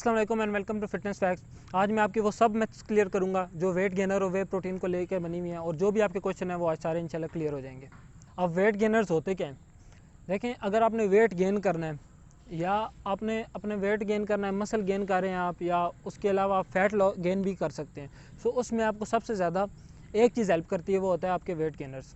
अस्सलाम वालेकुम and welcome to fitness facts. आज मैं आपकी वो सब मैथ्स क्लियर करूंगा जो वेट गेनर और वे प्रोटीन को लेकर बनी हुई हैं, और जो भी आपके क्वेश्चन है वो आज सारे इंशाल्लाह क्लियर हो जाएंगे। अब वेट गेनर्स होते क्या हैं? देखें, अगर आपने वेट गेन करना है या आपने अपने वेट गेन करना है, मसल गेन कर रहे हैं आप, या उसके अलावा आप फैट गेन भी कर सकते हैं, सो उसमें आपको सबसे ज़्यादा एक चीज़ हेल्प करती है, वो होता है आपके वेट गेनर्स।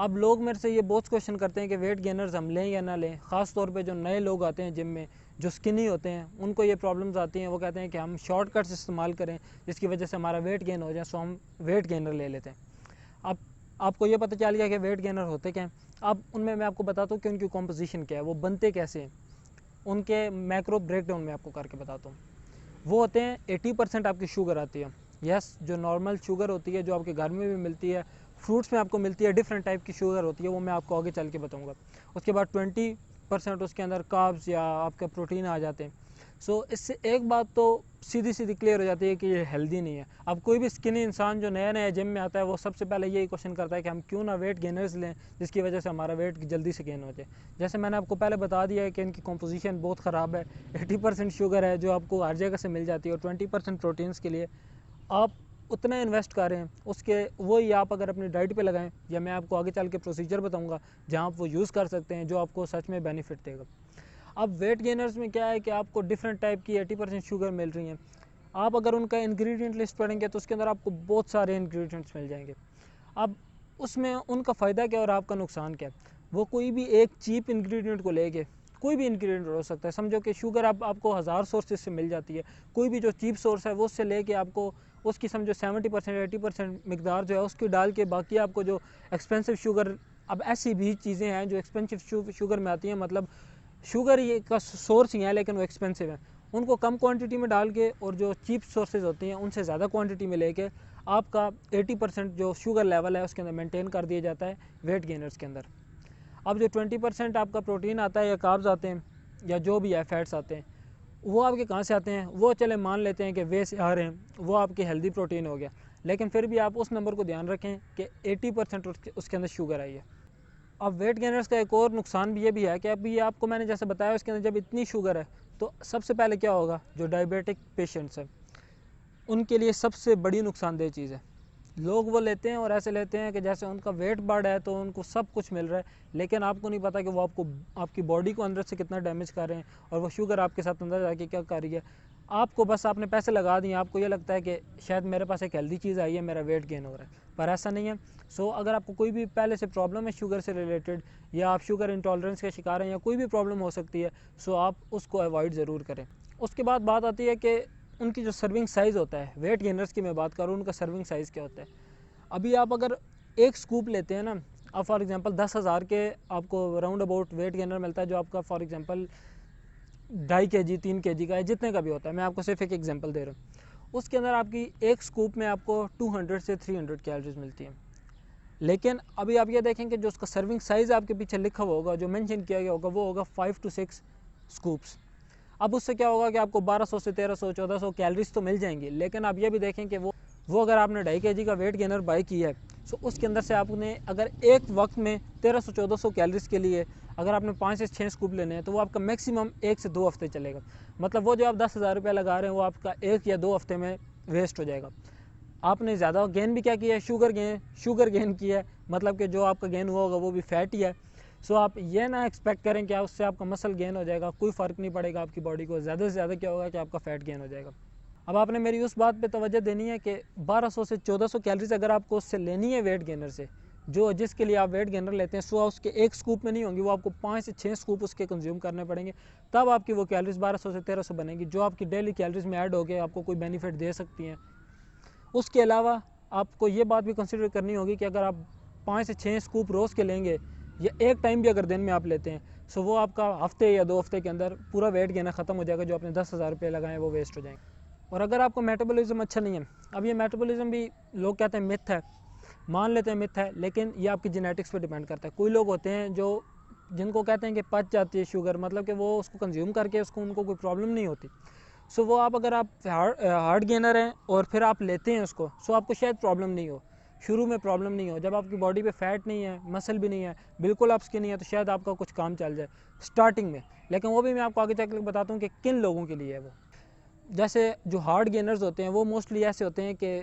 अब लोग मेरे से ये बहुत क्वेश्चन करते हैं कि वेट गेनर्स हम लें या ना लें। ख़ास तौर पे जो नए लोग आते हैं जिम में, जो स्किनी होते हैं, उनको ये प्रॉब्लम्स आती हैं। वो कहते हैं कि हम शॉर्टकट्स इस्तेमाल करें जिसकी वजह से हमारा वेट गेन हो जाए, सो हम वेट गेनर ले लेते हैं। अब आपको ये पता चल गया कि वेट गेनर होते क्या हैं। अब उनमें मैं आपको बताता हूँ कि उनकी कॉम्पोजिशन क्या है, वो बनते कैसे हैं, उनके मैक्रो ब्रेकडाउन में आपको करके बताता हूँ। वो होते हैं 80% आपकी शुगर आती है। यस, जो नॉर्मल शुगर होती है जो आपके घर में भी मिलती है, फ्रूट्स में आपको मिलती है, डिफरेंट टाइप की शुगर होती है, वो मैं आपको आगे चल के बताऊंगा। उसके बाद 20% उसके अंदर कार्ब्स या आपके प्रोटीन आ जाते हैं। सो इससे एक बात तो सीधी सीधी क्लियर हो जाती है कि ये हेल्दी नहीं है। अब कोई भी स्किनी इंसान जो नया नया जिम में आता है, वो सबसे पहले यही क्वेश्चन करता है कि हम क्यों ना वेट गेनर्स लें जिसकी वजह से हमारा वेट जल्दी से गेन हो जाए। जैसे मैंने आपको पहले बता दिया है कि इनकी कॉम्पोजिशन बहुत ख़राब है। 80% शुगर है जो आपको हर जगह से मिल जाती है, और 20% प्रोटीन्स के लिए आप उतना इन्वेस्ट कर रहे हैं, उसके वही आप अगर अपनी डाइट पे लगाएं, या मैं आपको आगे चल के प्रोसीजर बताऊंगा जहां आप वो यूज़ कर सकते हैं जो आपको सच में बेनिफिट देगा। अब वेट गेनर्स में क्या है कि आपको डिफरेंट टाइप की 80% शुगर मिल रही हैं। आप अगर उनका इंग्रेडिएंट लिस्ट पढ़ेंगे तो उसके अंदर आपको बहुत सारे इंग्रेडिएंट्स मिल जाएंगे। अब उसमें उनका फ़ायदा क्या और आपका नुकसान क्या है? वो कोई भी एक चीप इंग्रेडिएंट को लेके, कोई भी इंग्रेडिएंट हो सकता है, समझो कि शुगर आपको 1000 सोर्सेज से मिल जाती है, कोई भी जो चीप सोर्स है वो उससे लेके आपको उसकी समझो 70% 80% मकदार जो है उसकी डाल के, बाकी आपको जो एक्सपेंसिव शुगर, अब ऐसी भी चीज़ें हैं जो एक्सपेंसिव शुगर में आती हैं, मतलब शुगर ये का सोर्स ही है लेकिन वो एक्सपेंसिव है, उनको कम क्वांटिटी में डाल के और जो चीप सोर्सेज होती हैं उनसे ज़्यादा क्वांटिटी में लेके आपका 80% जो शुगर लेवल है उसके अंदर मेंटेन कर दिया जाता है वेट गेनर्स के अंदर। अब जो 20% आपका प्रोटीन आता है या कार्ब्स आते हैं या जो भी है फैट्स आते हैं, वो आपके कहाँ से आते हैं? वो चले मान लेते हैं कि वे से आ रहे हैं, वो आपके हेल्दी प्रोटीन हो गया, लेकिन फिर भी आप उस नंबर को ध्यान रखें कि 80% उसके अंदर शुगर आई है। अब वेट गेनर्स का एक और नुकसान भी ये भी है कि अभी आपको मैंने जैसे बताया उसके अंदर जब इतनी शुगर है तो सबसे पहले क्या होगा, जो डायबिटिक पेशेंट्स हैं उनके लिए सबसे बड़ी नुकसानदेह चीज़ है। लोग वो लेते हैं और ऐसे लेते हैं कि जैसे उनका वेट बढ़ है तो उनको सब कुछ मिल रहा है, लेकिन आपको नहीं पता कि वो आपकी बॉडी को अंदर से कितना डैमेज कर रहे हैं, और वो शुगर आपके साथ अंदर जाके क्या कर रही है। आपको बस आपने पैसे लगा दिए, आपको ये लगता है कि शायद मेरे पास एक हेल्दी चीज़ आई है, मेरा वेट गेन हो रहा है, पर ऐसा नहीं है। सो अगर आपको कोई भी पहले से प्रॉब्लम है शुगर से रिलेटेड, या आप शुगर इंटॉलरेंस के शिकार हैं, या कोई भी प्रॉब्लम हो सकती है, सो आप उसको अवॉइड ज़रूर करें। उसके बाद बात आती है कि उनकी जो सर्विंग साइज़ होता है, वेट गेनर्स की मैं बात करूँ, उनका सर्विंग साइज़ क्या होता है। अभी आप अगर एक स्कूप लेते हैं ना, अब फॉर एग्जांपल 10,000 के आपको राउंड अबाउट वेट गेनर मिलता है, जो आपका फॉर एग्जांपल 2.5 kg 3 kg का है, जितने का भी होता है, मैं आपको सिर्फ एक एग्जांपल दे रहा हूँ। उसके अंदर आपकी एक स्कूप में आपको 200 से 300 कैलोरीज मिलती हैं। लेकिन अभी आप ये देखें कि जो उसका सर्विंग साइज़ आपके पीछे लिखा हुआ होगा, जो मेंशन किया गया होगा, वो होगा 5 to 6 स्कूप्स। अब उससे क्या होगा कि आपको 1200 से 1300 1400 कैलोरीज तो मिल जाएंगी, लेकिन आप ये भी देखें कि वो अगर आपने 2.5 kg का वेट गेनर बाई किया है, सो उसके अंदर से आपने अगर एक वक्त में 1300-1400 कैलोरीज के लिए अगर आपने 5 से 6 स्कूप लेने हैं, तो वो आपका मैक्सिमम 1 से 2 हफ्ते चलेगा। मतलब वो जो आप 10,000 रुपये लगा रहे हैं, वो आपका 1 या 2 हफ्ते में वेस्ट हो जाएगा। आपने ज़्यादा गेन भी क्या किया है, शुगर गेन किया है, मतलब कि जो आपका गेन हुआ होगा वो भी फैट ही है। सो आप ये ना एक्सपेक्ट करें कि उससे आपका मसल गेन हो जाएगा, कोई फ़र्क नहीं पड़ेगा आपकी बॉडी को। ज़्यादा से ज़्यादा क्या होगा कि आपका फ़ैट गेन हो जाएगा। अब आपने मेरी उस बात पे तवज्जो देनी है कि 1200 से 1400 कैलोरीज अगर आपको उससे लेनी है वेट गेनर से, जो जिसके लिए आप वेट गेनर लेते हैं, सो उसके एक स्कूप में नहीं होंगी, वो आपको 5 से 6 स्कूप उसके कंज्यूम करने पड़ेंगे, तब आपकी वो कैलोरीज 1200 से 1300 बनेगी, जो आपकी डेली कैलोरीज में ऐड होकर आपको कोई बेनिफिट दे सकती हैं। उसके अलावा आपको ये बात भी कंसिडर करनी होगी कि अगर आप 5 से 6 स्कूप रोज़ के लेंगे, या एक टाइम भी अगर दिन में आप लेते हैं, सो वो आपका हफ्ते या 2 हफ्ते के अंदर पूरा वेट गेनर ख़त्म हो जाएगा, जो आपने 10,000 रुपये लगाए वो वेस्ट हो जाएंगे। और अगर आपको मेटाबॉलिज्म अच्छा नहीं है, अब ये मेटाबॉलिज्म भी लोग कहते हैं मिथ है, मान लेते हैं मिथ है, लेकिन ये आपकी जेनेटिक्स पे डिपेंड करता है। कोई लोग होते हैं जो जिनको कहते हैं कि पच जाती है शुगर, मतलब कि वो उसको कंज्यूम करके उनको कोई प्रॉब्लम नहीं होती। सो वो अगर आप हार्ड गेनर हैं और फिर आप लेते हैं उसको, सो आपको शायद प्रॉब्लम नहीं हो, शुरू में प्रॉब्लम नहीं हो, जब आपकी बॉडी पे फैट नहीं है, मसल भी नहीं है, बिल्कुल आप स्किनी है, तो शायद आपका कुछ काम चल जाए स्टार्टिंग में। लेकिन वो भी मैं आपको आगे चल के बताता हूँ कि किन लोगों के लिए है वो। जैसे जो हार्ड गेनर्स होते हैं वो मोस्टली ऐसे होते हैं कि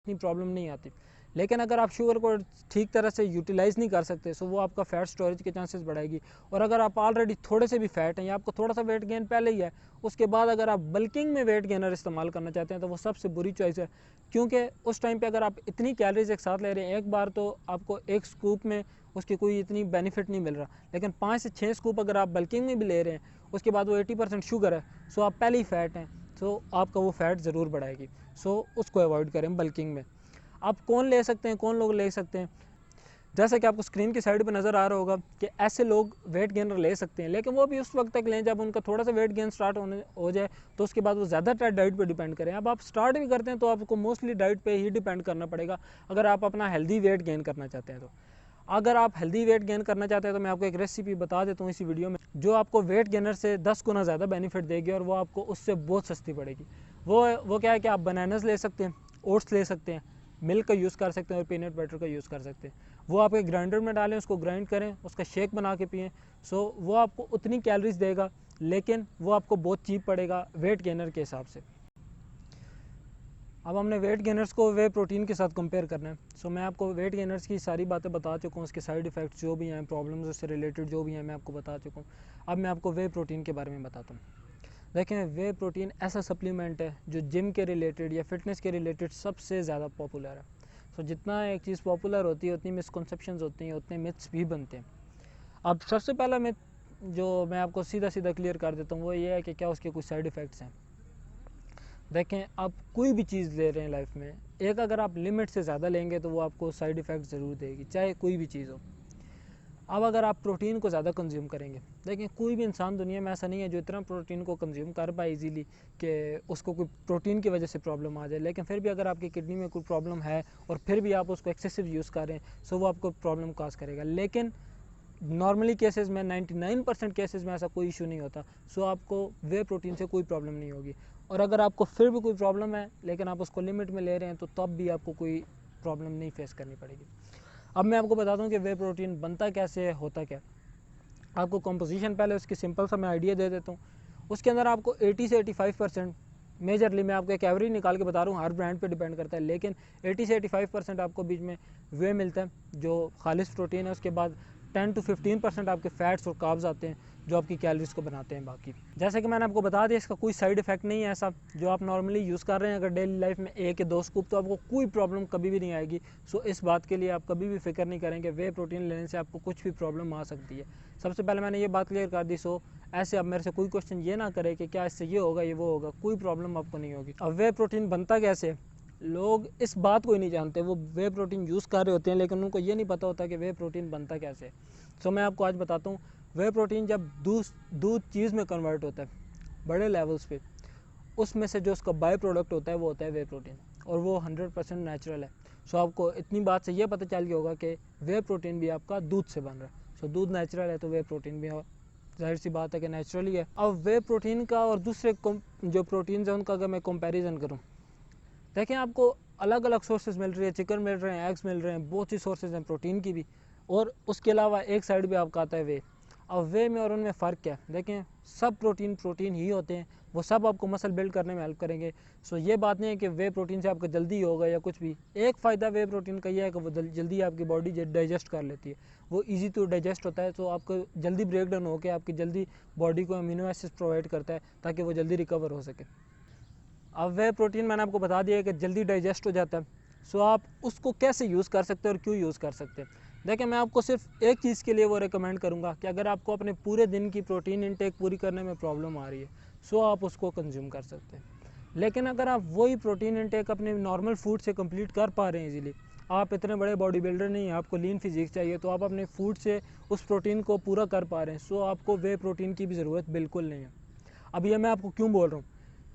इतनी प्रॉब्लम नहीं आती, लेकिन अगर आप शुगर को ठीक तरह से यूटिलाइज़ नहीं कर सकते तो वो आपका फ़ैट स्टोरेज के चांसेस बढ़ाएगी। और अगर आप ऑलरेडी थोड़े से भी फ़ैट हैं या आपको थोड़ा सा वेट गेन पहले ही है, उसके बाद अगर आप बल्किंग में वेट गेनर इस्तेमाल करना चाहते हैं तो वो सबसे बुरी चॉइस है, क्योंकि उस टाइम पे अगर आप इतनी कैलोरीज एक साथ ले रहे हैं एक बार तो आपको एक स्कूप में उसकी कोई इतनी बेनिफिट नहीं मिल रहा, लेकिन 5 से 6 स्कूप अगर आप बल्किंग में भी ले रहे हैं उसके बाद वो 80% शुगर है, सो आप पहले ही फ़ैट हैं, सो आपका वो फ़ैट ज़रूर बढ़ाएगी। सो उसको अवॉइड करें बल्किंग में। आप कौन ले सकते हैं, कौन लोग ले सकते हैं, जैसा कि आपको स्क्रीन की साइड पे नज़र आ रहा होगा कि ऐसे लोग वेट गेनर ले सकते हैं, लेकिन वो भी उस वक्त तक लें जब उनका थोड़ा सा वेट गेन स्टार्ट हो जाए, तो उसके बाद वो ज़्यादातर डाइट पे डिपेंड करें। अब आप स्टार्ट भी करते हैं तो आपको मोस्टली डाइट पे ही डिपेंड करना पड़ेगा अगर आप अपना हेल्दी वेट गेन करना चाहते हैं। तो अगर आप हेल्दी वेट गेन करना चाहते हैं तो मैं आपको एक रेसिपी बता देता हूँ इसी वीडियो में, जो आपको वेट गेनर से 10 गुना ज़्यादा बेनिफिट देगी और वो आपको उससे बहुत सस्ती पड़ेगी। वो क्या है कि आप बनानास ले सकते हैं, ओट्स ले सकते हैं, मिल्क का यूज़ कर सकते हैं और पीनट बटर का यूज़ कर सकते हैं। वो आप एक ग्राइंडर में डालें, उसको ग्राइंड करें, उसका शेक बना के पिएँ। सो वो आपको उतनी कैलोरीज देगा, लेकिन वो आपको बहुत चीप पड़ेगा वेट गेनर के हिसाब से। अब हमने वेट गेनर्स को वे प्रोटीन के साथ कंपेयर करना है। सो मैं आपको वेट गेनर्स की सारी बातें बता चुका हूँ, उसके साइड इफ़ेक्ट्स जो भी हैं, प्रॉब्लम्स उससे रिलेटेड जो भी हैं मैं आपको बता चुका हूँ। अब मैं आपको वे प्रोटीन के बारे में बताता हूँ। देखें, वे प्रोटीन ऐसा सप्लीमेंट है जो जिम के रिलेटेड या फिटनेस के रिलेटेड सबसे ज़्यादा पॉपुलर है। सो जितना एक चीज़ पॉपुलर होती है उतनी मिसकंसेप्शंस होती हैं, उतने मिथ्स भी बनते हैं। अब सबसे पहला मिथ जो मैं आपको सीधा सीधा क्लियर कर देता हूँ वो ये है कि क्या उसके कुछ साइड इफ़ेक्ट्स हैं। देखें, आप कोई भी चीज़ ले रहे हैं लाइफ में, एक अगर आप लिमिट से ज़्यादा लेंगे तो वो आपको साइड इफ़ेक्ट ज़रूर देगी, चाहे कोई भी चीज़ हो। अब अगर आप प्रोटीन को ज़्यादा कंज्यूम करेंगे, देखें कोई भी इंसान दुनिया में ऐसा नहीं है जो इतना प्रोटीन को कंज्यूम कर पाए इजीली कि उसको कोई प्रोटीन की वजह से प्रॉब्लम आ जाए, लेकिन फिर भी अगर आपकी किडनी में कोई प्रॉब्लम है और फिर भी आप उसको एक्सेसिव यूज़ कर रहे हैं, सो वो आपको प्रॉब्लम काज करेगा। लेकिन नॉर्मली केसेस में 99% केसेस में ऐसा कोई इशू नहीं होता। सो आपको वे प्रोटीन से कोई प्रॉब्लम नहीं होगी। और अगर आपको फिर भी कोई प्रॉब्लम है लेकिन आप उसको लिमिट में ले रहे हैं तो तब भी आपको कोई प्रॉब्लम नहीं फेस करनी पड़ेगी। अब मैं आपको बताता हूँ कि वे प्रोटीन बनता कैसे है, होता क्या। आपको कंपोजिशन पहले उसकी सिंपल सा मैं आइडिया दे देता हूँ। उसके अंदर आपको 80 से 85%, मेजरली मैं आपको एक एवरेज निकाल के बता रहा हूँ, हर ब्रांड पे डिपेंड करता है, लेकिन 80 से 85% आपको बीच में वे मिलता है जो खालिश प्रोटीन है। उसके बाद 10 to 15% आपके फैट्स और कार्ब्स आते हैं जो आपकी कैलोरीज को बनाते हैं। बाकी जैसे कि मैंने आपको बता दिया, इसका कोई साइड इफेक्ट नहीं है ऐसा जो आप नॉर्मली यूज़ कर रहे हैं। अगर डेली लाइफ में 1 या 2 स्कूप तो आपको कोई प्रॉब्लम कभी भी नहीं आएगी। सो इस बात के लिए आप कभी भी फिक्र नहीं करेंगे वे प्रोटीन लेने से आपको कुछ भी प्रॉब्लम आ सकती है। सबसे पहले मैंने ये बात क्लियर कर दी। सो ऐसे अब मेरे से कोई क्वेश्चन ये ना करे कि क्या इससे ये होगा ये वो होगा, कोई प्रॉब्लम आपको नहीं होगी। अब वे प्रोटीन बनता कैसे, लोग इस बात को ही नहीं जानते। वो वे प्रोटीन यूज़ कर रहे होते हैं लेकिन उनको ये नहीं पता होता कि वे प्रोटीन बनता कैसे। सो मैं आपको आज बताता हूँ। वे प्रोटीन जब दूध चीज़ में कन्वर्ट होता है बड़े लेवल्स पे, उसमें से जो उसका बाय प्रोडक्ट होता है वो होता है वे प्रोटीन, और वो 100% नेचुरल है। सो आपको इतनी बात से ये पता चल गया होगा कि वे प्रोटीन भी आपका दूध से बन रहा है। सो दूध नेचुरल है तो वे प्रोटीन भी जाहिर सी बात है कि नेचुरली है। अब वे प्रोटीन का और दूसरे जो प्रोटीन है उनका अगर मैं कंपैरिजन करूँ, देखें आपको अलग अलग सोर्सेज मिल रही है, चिकन मिल रहे हैं, एग्स मिल रहे हैं, बहुत सी सोर्सेज हैं प्रोटीन की भी। और उसके अलावा एक साइड भी आपका आता है वे। अब वे में और उनमें फ़र्क क्या है, देखें सब प्रोटीन ही होते हैं, वो सब आपको मसल बिल्ड करने में हेल्प करेंगे। सो ये बात नहीं है कि वे प्रोटीन से आपका जल्दी होगा या कुछ भी। एक फ़ायदा वे प्रोटीन का ये है कि वो जल्दी आपकी बॉडी डाइजेस्ट कर लेती है, वो ईजी टू डाइजेस्ट होता है। तो आपको जल्दी ब्रेक डाउन होकर आपकी जल्दी बॉडी को अमीनो एसिड्स प्रोवाइड करता है ताकि वो जल्दी रिकवर हो सके। अब वे प्रोटीन मैंने आपको बता दिया है कि जल्दी डाइजेस्ट हो जाता है। सो आप उसको कैसे यूज़ कर सकते हैं और क्यों यूज़ कर सकते हैं। देखिए, मैं आपको सिर्फ एक चीज़ के लिए वो रिकमेंड करूँगा कि अगर आपको अपने पूरे दिन की प्रोटीन इनटेक पूरी करने में प्रॉब्लम आ रही है, सो आप उसको कंज्यूम कर सकते हैं। लेकिन अगर आप वही प्रोटीन इनटेक अपने नॉर्मल फूड से कंप्लीट कर पा रहे हैं इजीली, आप इतने बड़े बॉडी बिल्डर नहीं हैं, आपको लीन फिजिक्स चाहिए, तो आप अपने फूड से उस प्रोटीन को पूरा कर पा रहे हैं, सो आपको वे प्रोटीन की भी ज़रूरत बिल्कुल नहीं है। अब ये मैं आपको क्यों बोल रहा हूँ,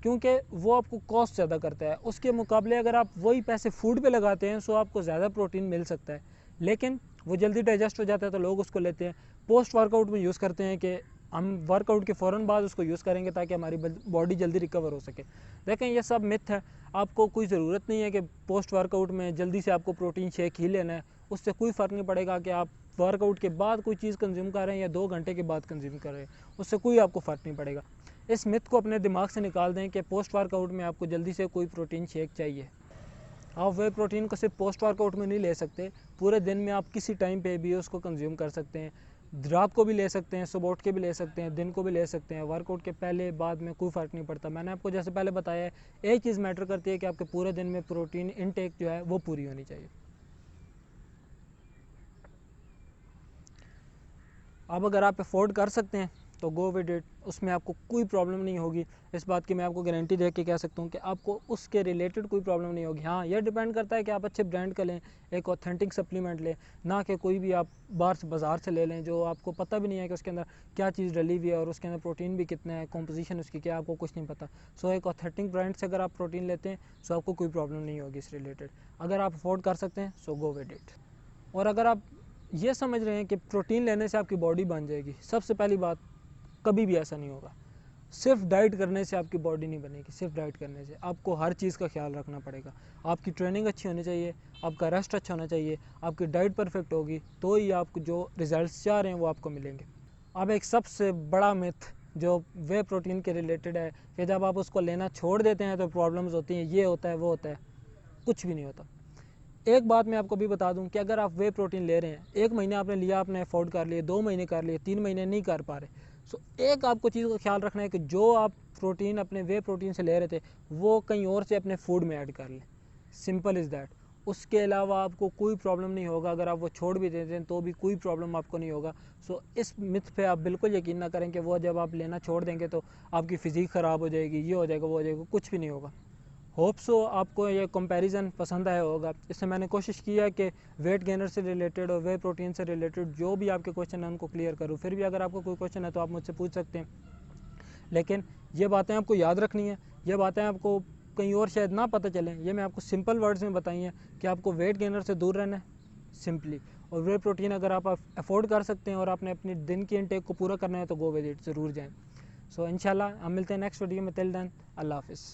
क्योंकि वो आपको कॉस्ट ज़्यादा करता है। उसके मुकाबले अगर आप वही पैसे फूड पे लगाते हैं सो आपको ज़्यादा प्रोटीन मिल सकता है, लेकिन वो जल्दी डाइजेस्ट हो जाता है तो लोग उसको लेते हैं। पोस्ट वर्कआउट में यूज़ करते हैं कि हम वर्कआउट के फ़ौरन बाद उसको यूज़ करेंगे ताकि हमारी बॉडी जल्दी रिकवर हो सके। देखें, ये सब मिथ है। आपको कोई ज़रूरत नहीं है कि पोस्ट वर्कआउट में जल्दी से आपको प्रोटीन शेक ही लेना है। उससे कोई फ़र्क नहीं पड़ेगा कि आप वर्कआउट के बाद कोई चीज़ कंज्यूम कर रहे हैं या 2 घंटे के बाद कंज्यूम कर रहे हैं, उससे कोई आपको फ़र्क नहीं पड़ेगा। इस मिथ को अपने दिमाग से निकाल दें कि पोस्ट वर्कआउट में आपको जल्दी से कोई प्रोटीन शेक चाहिए। आप वे प्रोटीन को सिर्फ पोस्ट वर्कआउट में नहीं ले सकते, पूरे दिन में आप किसी टाइम पे भी उसको कंज्यूम कर सकते हैं। रात को भी ले सकते हैं, सुबह उठ के भी ले सकते हैं, दिन को भी ले सकते हैं। वर्कआउट के पहले बाद में कोई फ़र्क नहीं पड़ता। मैंने आपको जैसे पहले बताया है, एक चीज़ मैटर करती है कि आपके पूरे दिन में प्रोटीन इनटेक जो है वो पूरी होनी चाहिए। अब अगर आप अफोर्ड कर सकते हैं तो गो विद इट, उसमें आपको कोई प्रॉब्लम नहीं होगी। इस बात की मैं आपको गारंटी दे के कह सकता हूँ कि आपको उसके रिलेटेड कोई प्रॉब्लम नहीं होगी। हाँ, यह डिपेंड करता है कि आप अच्छे ब्रांड का लें, एक ऑथेंटिक सप्लीमेंट लें, ना कि कोई भी आप बाज़ार से ले लें जो आपको पता भी नहीं है कि उसके अंदर क्या चीज़ डली हुई है और उसके अंदर प्रोटीन भी कितना है, कॉम्पोजिशन उसकी क्या, आपको कुछ नहीं पता। सो एक ऑथेंटिक ब्रांड से अगर आप प्रोटीन लेते हैं सो आपको कोई प्रॉब्लम नहीं होगी इस रिलेटेड। अगर आप अफोर्ड कर सकते हैं सो गो विद इट। और अगर आप ये समझ रहे हैं कि प्रोटीन लेने से आपकी बॉडी बन जाएगी, सबसे पहली बात, कभी भी ऐसा नहीं होगा। सिर्फ डाइट करने से आपकी बॉडी नहीं बनेगी। सिर्फ डाइट करने से आपको हर चीज़ का ख्याल रखना पड़ेगा। आपकी ट्रेनिंग अच्छी होनी चाहिए, आपका रेस्ट अच्छा होना चाहिए, आपकी डाइट परफेक्ट होगी तो ही आपको जो रिजल्ट्स चाह रहे हैं वो आपको मिलेंगे। अब एक सबसे बड़ा मिथ जो वे प्रोटीन के रिलेटेड है कि जब आप उसको लेना छोड़ देते हैं तो प्रॉब्लम्स होती हैं, ये होता है वो होता है। कुछ भी नहीं होता। एक बात मैं आपको भी बता दूं कि अगर आप वे प्रोटीन ले रहे हैं, 1 महीने आपने लिया, आपने अफोर्ड कर लिए, 2 महीने कर लिए, 3 महीने नहीं कर पा रहे, सो एक आपको चीज़ का ख्याल रखना है कि जो आप प्रोटीन अपने वे प्रोटीन से ले रहे थे वो कहीं और से अपने फूड में ऐड कर लें। Simple is that. उसके अलावा आपको कोई प्रॉब्लम नहीं होगा। अगर आप वो छोड़ भी देते हैं तो भी कोई प्रॉब्लम आपको नहीं होगा। सो इस मिथ पे आप बिल्कुल यकीन ना करें कि वो जब आप लेना छोड़ देंगे तो आपकी फ़िज़ीक ख़राब हो जाएगी, ये हो जाएगा, वो हो जाएगा। कुछ भी नहीं होगा। होप सो आपको ये कंपैरिजन पसंद आया होगा। इससे मैंने कोशिश की है कि वेट गेनर से रिलेटेड और वे प्रोटीन से रिलेटेड जो भी आपके क्वेश्चन हैं उनको क्लियर करूँ। फिर भी अगर आपको कोई क्वेश्चन है तो आप मुझसे पूछ सकते हैं, लेकिन ये बातें आपको याद रखनी है। ये बातें आपको कहीं और शायद ना पता चलें। ये मैं आपको सिंपल वर्ड्स में बताई हैं कि आपको वेट गेनर से दूर रहना है सिंपली। और वे प्रोटीन अगर आप अफोर्ड कर सकते हैं और आपने अपनी दिन की इनटेक को पूरा करना है तो गो विद इट, ज़रूर जाएँ। सो इंशाल्लाह हम मिलते हैं नेक्स्ट वीडियो में। टिल देन, अल्लाह हाफिज़।